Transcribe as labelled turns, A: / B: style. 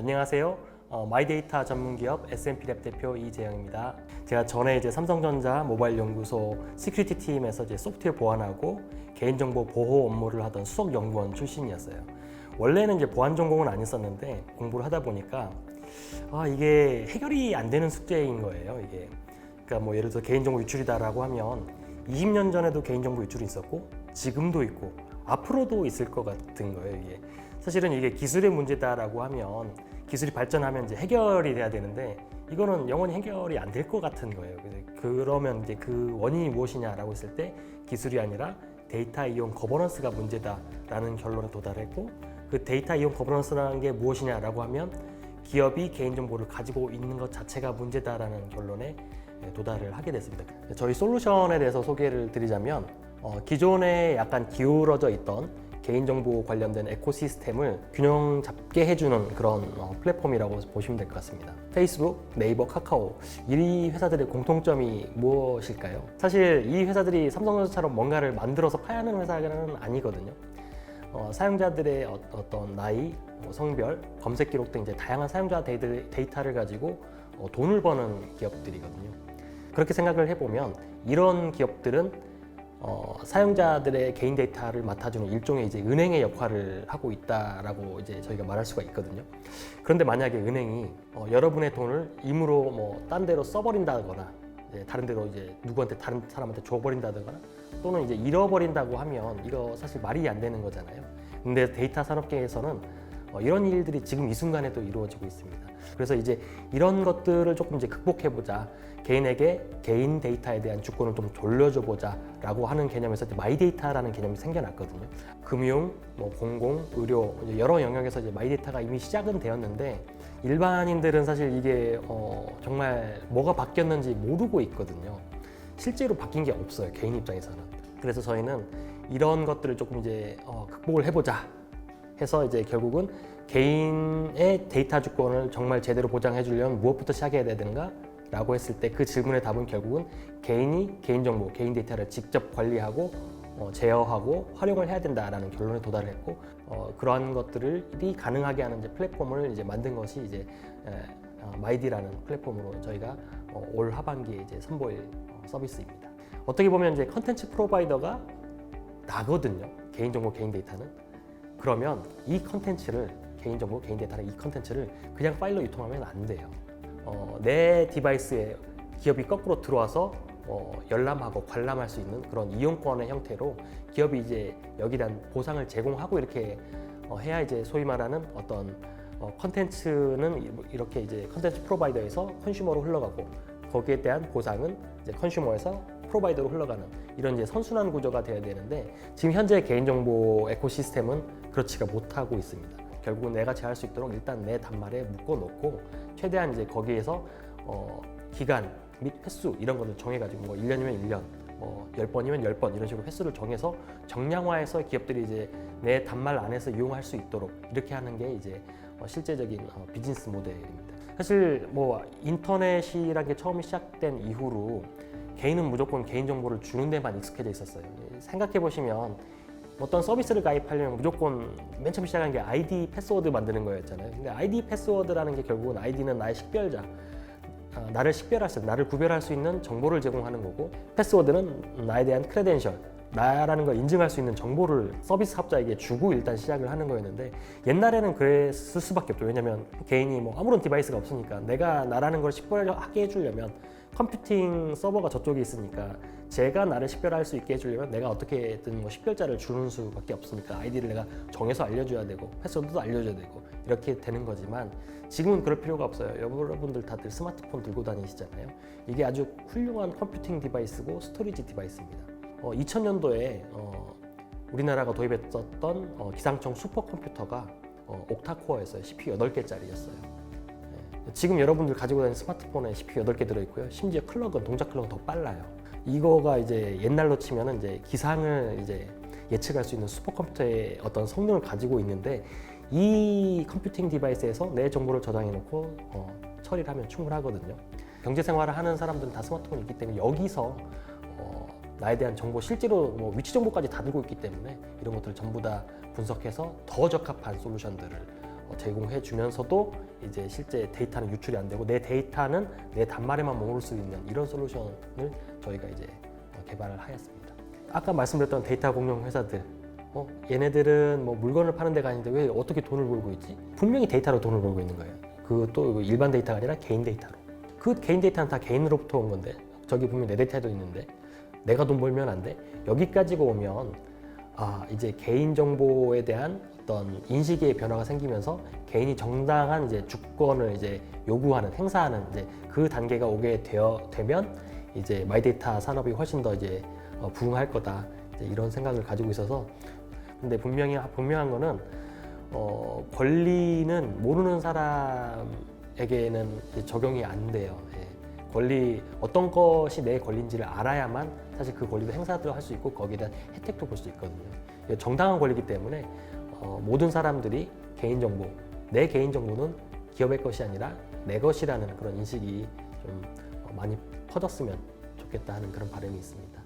A: 안녕하세요. 마이데이터 전문기업 S&P랩 대표 이재영입니다. 제가 전에 이제 삼성전자 모바일 연구소 시큐리티 팀에서 이제 소프트웨어 보안하고 개인정보 보호 업무를 하던 수석 연구원 출신이었어요. 원래는 이제 보안 전공은 아니었었는데 공부를 하다 보니까 이게 해결이 안 되는 숙제인 거예요. 이게 그러니까 뭐 예를 들어 개인정보 유출이다라고 하면 20년 전에도 개인정보 유출이 있었고 지금도 있고 앞으로도 있을 것 같은 거예요. 이게 사실은 이게 기술의 문제다라고 하면 기술이 발전하면 이제 해결이 돼야 되는데 이거는 영원히 해결이 안 될 것 같은 거예요. 그러면 이제 그 원인이 무엇이냐라고 했을 때 기술이 아니라 데이터 이용 거버넌스가 문제다라는 결론에 도달했고, 그 데이터 이용 거버넌스라는 게 무엇이냐라고 하면 기업이 개인정보를 가지고 있는 것 자체가 문제다라는 결론에 도달을 하게 됐습니다. 저희 솔루션에 대해서 소개를 드리자면 기존에 약간 기울어져 있던 개인정보 관련된 에코시스템을 균형 잡게 해주는 그런 플랫폼이라고 보시면 될 것 같습니다. 페이스북, 네이버, 카카오 이 회사들의 공통점이 무엇일까요? 사실 이 회사들이 삼성전자처럼 뭔가를 만들어서 파야하는 회사는 아니거든요. 사용자들의 어떤 나이, 성별, 검색 기록 등 이제 다양한 사용자 데이터를 가지고 돈을 버는 기업들이거든요. 그렇게 생각을 해보면 이런 기업들은 사용자들의 개인 데이터를 맡아주는 일종의 이제 은행의 역할을 하고 있다라고 이제 저희가 말할 수가 있거든요. 그런데 만약에 은행이 여러분의 돈을 임으로 뭐 딴 데로 써버린다거나 다른 데로 이제 누구한테 다른 사람한테 줘버린다거나 또는 이제 잃어버린다고 하면 이거 사실 말이 안 되는 거잖아요. 근데 데이터 산업계에서는 이런 일들이 지금 이 순간에도 이루어지고 있습니다. 그래서 이제 이런 것들을 조금 이제 극복해보자, 개인에게 개인 데이터에 대한 주권을 좀 돌려줘보자라고 하는 개념에서 이제 마이데이터라는 개념이 생겨났거든요. 금융, 공공, 의료 여러 영역에서 이제 마이데이터가 이미 시작은 되었는데 일반인들은 사실 이게 정말 뭐가 바뀌었는지 모르고 있거든요. 실제로 바뀐 게 없어요, 개인 입장에서는. 그래서 저희는 이런 것들을 조금 이제 극복을 해보자 해서 이제 결국은 개인의 데이터 주권을 정말 제대로 보장해 주려면 무엇부터 시작해야 되는가? 라고 했을 때 그 질문의 답은 결국은 개인이 개인정보, 개인 데이터를 직접 관리하고 제어하고 활용을 해야 된다라는 결론에 도달을 했고, 그러한 것들이 가능하게 하는 이제 플랫폼을 이제 만든 것이 이제 마이디라는 플랫폼으로 저희가 올 하반기에 이제 선보일 서비스입니다. 어떻게 보면 이제 컨텐츠 프로바이더가 나거든요. 개인정보, 개인 데이터는. 그러면 이 컨텐츠를 개인정보, 개인 데이터는 이 컨텐츠를 그냥 파일로 유통하면 안 돼요. 내 디바이스에 기업이 거꾸로 들어와서 열람하고 관람할 수 있는 그런 이용권의 형태로 기업이 이제 여기에 대한 보상을 제공하고 이렇게 해야 이제 소위 말하는 어떤 컨텐츠는 이렇게 이제 컨텐츠 프로바이더에서 컨슈머로 흘러가고 거기에 대한 보상은 이제 컨슈머에서 프로바이더로 흘러가는 이런 이제 선순환 구조가 돼야 되는데 지금 현재 개인정보 에코시스템은 그렇지가 못하고 있습니다. 결국은 내가 제어할 수 있도록 일단 내 단말에 묶어놓고 최대한 이제 거기에서 기간 및 횟수 이런 거를 정해가지고 뭐 1년이면 1년, 10번이면 10번 이런 식으로 횟수를 정해서 정량화해서 기업들이 이제 내 단말 안에서 이용할 수 있도록 이렇게 하는 게 이제 실제적인 비즈니스 모델입니다. 사실 뭐 인터넷이라는 게 처음 시작된 이후로 개인은 무조건 개인정보를 주는 데만 익숙해져 있었어요. 생각해 보시면 어떤 서비스를 가입하려면 무조건 맨 처음 시작한 게 아이디 패스워드 만드는 거였잖아요. 근데 아이디 패스워드라는 게 결국은 아이디는 나의 식별자, 나를 식별할 수, 나를 구별할 수 있는 정보를 제공하는 거고, 패스워드는 나에 대한 크레덴셜, 나라는 걸 인증할 수 있는 정보를 서비스 합자에게 주고 일단 시작을 하는 거였는데 옛날에는 그랬을 수밖에 없죠. 왜냐면 개인이 뭐 아무런 디바이스가 없으니까 내가 나라는 걸 식별하게 해주려면 컴퓨팅 서버가 저쪽에 있으니까 제가 나를 식별할 수 있게 해주려면 내가 어떻게든 뭐 식별자를 주는 수밖에 없으니까 아이디를 내가 정해서 알려줘야 되고 패스워드도 알려줘야 되고 이렇게 되는 거지만 지금은 그럴 필요가 없어요. 여러분들 다들 스마트폰 들고 다니시잖아요. 이게 아주 훌륭한 컴퓨팅 디바이스고 스토리지 디바이스입니다. 2000년도에 우리나라가 도입했었던 기상청 슈퍼컴퓨터가 옥타코어였어요. CPU 8개짜리였어요. 지금 여러분들 가지고 다니는 스마트폰에 CPU 8개 들어있고요. 심지어 동작 클럭은 더 빨라요. 이거가 이제 옛날로 치면은 이제 기상을 이제 예측할 수 있는 슈퍼컴퓨터의 어떤 성능을 가지고 있는데 이 컴퓨팅 디바이스에서 내 정보를 저장해 놓고 처리를 하면 충분하거든요. 경제 생활을 하는 사람들은 다 스마트폰이 있기 때문에 여기서 나에 대한 정보, 실제로 뭐 위치 정보까지 다 들고 있기 때문에 이런 것들을 전부 다 분석해서 더 적합한 솔루션들을 제공해 주면서도 이제 실제 데이터는 유출이 안 되고 내 데이터는 내 단말에만 머무를 수 있는 이런 솔루션을 저희가 이제 개발을 하였습니다. 아까 말씀드렸던 데이터 공룡 회사들, 얘네들은 뭐 물건을 파는 데가 아닌데 왜 어떻게 돈을 벌고 있지? 분명히 데이터로 돈을 벌고 있는 거예요. 그것도 일반 데이터가 아니라 개인 데이터로. 그 개인 데이터는 다 개인으로부터 온 건데 저기 보면 내 데이터도 있는데 내가 돈 벌면 안 돼? 여기까지가 오면 이제 개인 정보에 대한 어떤 인식의 변화가 생기면서 개인이 정당한 이제 주권을 이제 요구하는 행사하는 이제 그 단계가 오게 되면 이제 마이데이터 산업이 훨씬 더 이제 부흥할 거다 이제 이런 생각을 가지고 있어서 근데 분명한 거는 권리는 모르는 사람에게는 이제 적용이 안 돼요. 권리 어떤 것이 내 권리인지를 알아야만 사실 그 권리도 행사도 할 수 있고 거기에 대한 혜택도 볼 수 있거든요. 정당한 권리이기 때문에 모든 사람들이 개인정보, 내 개인정보는 기업의 것이 아니라 내 것이라는 그런 인식이 좀 많이 퍼졌으면 좋겠다 하는 그런 바람이 있습니다.